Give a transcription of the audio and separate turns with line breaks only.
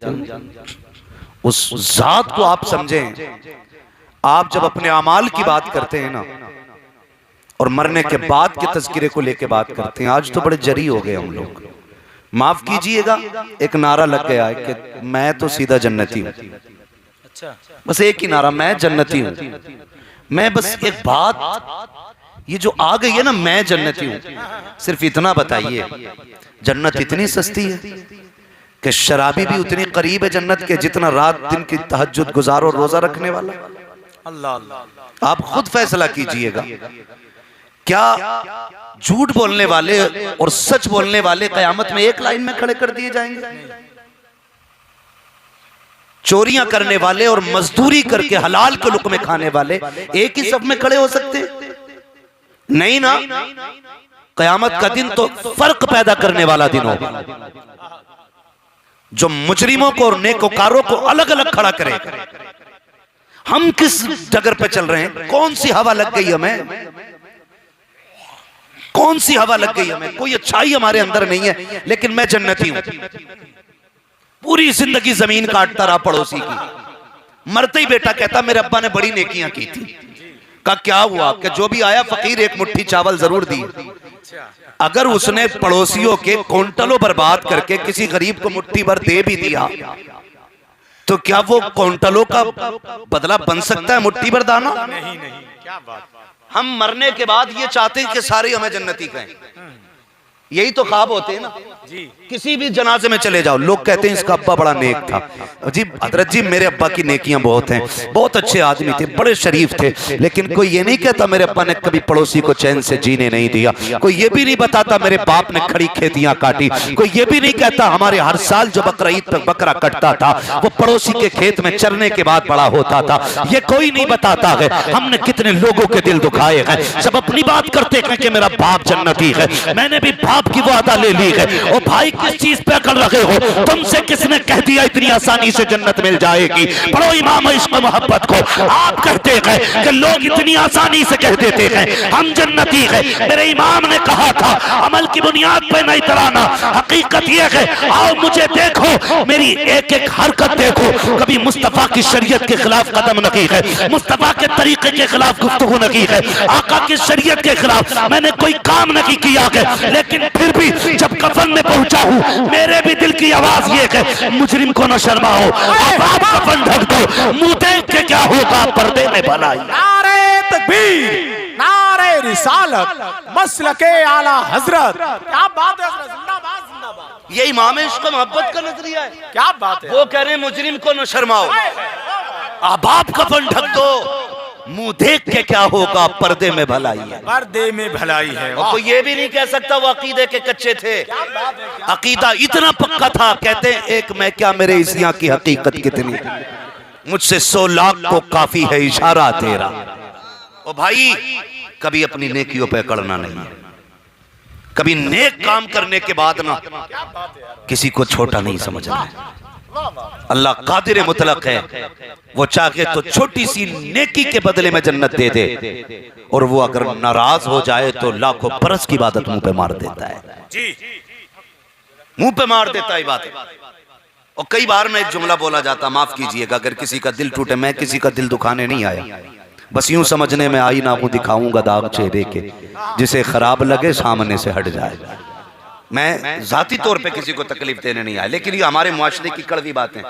जानते हो? उस जात को आप समझें। आप जब अपने अमाल की बात करते हैं ना और मरने के बाद के तज़किरे को लेके बात करते हैं, आज तो बड़े जरी हो गए हम लोग, माफ कीजिएगा। एक नारा लग गया है कि मैं तो सीधा जन्नती हूं। अच्छा, बस एक ही नारा, मैं जन्नती हूं। मैं बस एक बात ये जो आ गई है ना, मैं जन्नती हूं, सिर्फ इतना बताइए, जन्नत इतनी सस्ती है कि शराबी भी उतनी करीब है जन्नत के जितना रात दिन की तहज्जुद गुजारो और रोजा रखने वाला। अल्लाह, आप खुद फैसला कीजिएगा। क्या झूठ बोलने वाले और सच बोलने वाले कयामत में एक लाइन में खड़े कर दिए जाएंगे? चोरियां करने वाले और मजदूरी करके हलाल के लुक़्मे खाने वाले एक ही सब में खड़े हो सकते हैं? नहीं ना। कयामत का दिन तो फर्क पैदा करने वाला दिन होगा, जो मुजरिमों को और नेकोकारों को अलग अलग खड़ा करेगा। हम किस जगह पे चल रहे हैं? कौन सी हवा लग गई हमें? कौन सी हवा लग गई हमें? कोई अच्छाई हमारे अंदर नहीं है, लेकिन मैं जन्नती हूं। पूरी जिंदगी जमीन काटता रहा पड़ोसी की, मरते ही बेटा कहता मेरे अब्बा ने बड़ी नेकियां की थी। का क्या हुआ कि जो भी आया फकीर एक मुट्ठी चावल जरूर दी। अगर उसने पड़ोसियों के क्विंटलों बर्बाद करके किसी गरीब को मुट्ठी भर दे भी दिया, तो क्या वो क्विंटलों का बदला बन सकता है मुट्ठी भर दाना? नहीं, क्या बात। हम मरने के बाद ये चाहते हैं कि सारे हमें जन्नती कहें। यही तो ख्वाब होते हैं ना जी। किसी भी जनाजे में चले जाओ, लोग कहते हैं इसका अब्बा बड़ा नेक था। जी हजरत जी, मेरे अब्बा की नेकियां बहुत हैं, बहुत अच्छे आदमी थे, बड़े शरीफ थे, लेकिन कोई ये नहीं कहता मेरे अब्बा ने कभी पड़ोसी को चैन से जीने नहीं दिया। कोई ये भी नहीं बताता मेरे बाप ने खड़ी खेतियां काटी। कोई ये भी नहीं कहता हमारे हर साल जो बकरीद पर बकरा कटता था वो पड़ोसी के खेत में चरने के बाद बड़ा होता था। ये कोई नहीं बताता है। हमने कितने लोगों के दिल दुखाए हैं। सब अपनी बात करते हैं कि मेरा बाप जन्नती है, मैंने भी बाप की वादा ले ली है। ओ भाई, किस चीज पे अकल रखे हो? तुमसे किसने कह दिया इतनी आसानी से जन्नत मिल जाएगी? पढ़ो इमाम इश्क मोहब्बत को। आप कहते हैं कि लोग इतनी आसानी से कह देते हैं हम जन्नती है। मेरे इमाम ने कहा था अमल की बुनियाद पे नहीं तराना। हकीकत यह है, आओ मुझे देखो, मेरी एक एक हरकत देखो। कभी मुस्तफा की शरीयत के खिलाफ कदम नहीं है, मुस्तफा के तरीके के खिलाफ गुफ्तगू नहीं है, आका की शरीयत के खिलाफ मैंने कोई काम नहीं किया है। लेकिन फिर भी जब कफन में पहुंचा हूं, मेरे भी दिल की आवाज ये है मुजरिम को न शर्माओ, आप कफन ढक दो, मुंह देख के क्या होगा पर्दे में भलाई।
नारे तकबीर, नारे रिसालत, मसलके आला हजरत। क्या बात है हजरत, जिंदाबाद जिंदाबाद।
ये इमाम इश्क मोहब्बत का नजरिया है।
क्या बात है।
वो कह रहे हैं मुजरिम को न शर्माओ, आप कफन ढक दो, मुंह देख के क्या होगा पर्दे में भलाई है।
पर्दे में भलाई है।
और कोई ये भी नहीं कह सकता वो अकीदे के कच्चे थे। अकीदा इतना पक्का था, कहते हैं एक मैं क्या मेरे इस यहाँ की हकीकत कितनी, मुझसे 100 लाख को काफी है इशारा तेरा। ओ भाई, कभी अपनी नेकियों पे अकड़ना नहीं, कभी नेक काम करने के बाद ना किसी को छोटा नहीं समझना। अल्लाह कादिर मुतलक है, वो चाहे तो छोटी सी नेकी के बदले में जन्नत दे दे, और वो अगर नाराज हो जाए तो लाखों बरस की इबादत मुंह पे मार देता है जी, मुंह पे मार देता है इबादत। और कई बार ना एक जुमला बोला जाता, माफ कीजिएगा अगर किसी का दिल टूटे, मैं किसी का दिल दुखाने नहीं आया, बस यूं समझने में आई ना हूं दिखाऊंगा दाग चेहरे के, जिसे खराब लगे सामने से हट जाए। मैं जाती तौर पे किसी को तकलीफ देने नहीं आया, लेकिन ये हमारे मुआशरे की कड़वी बातें।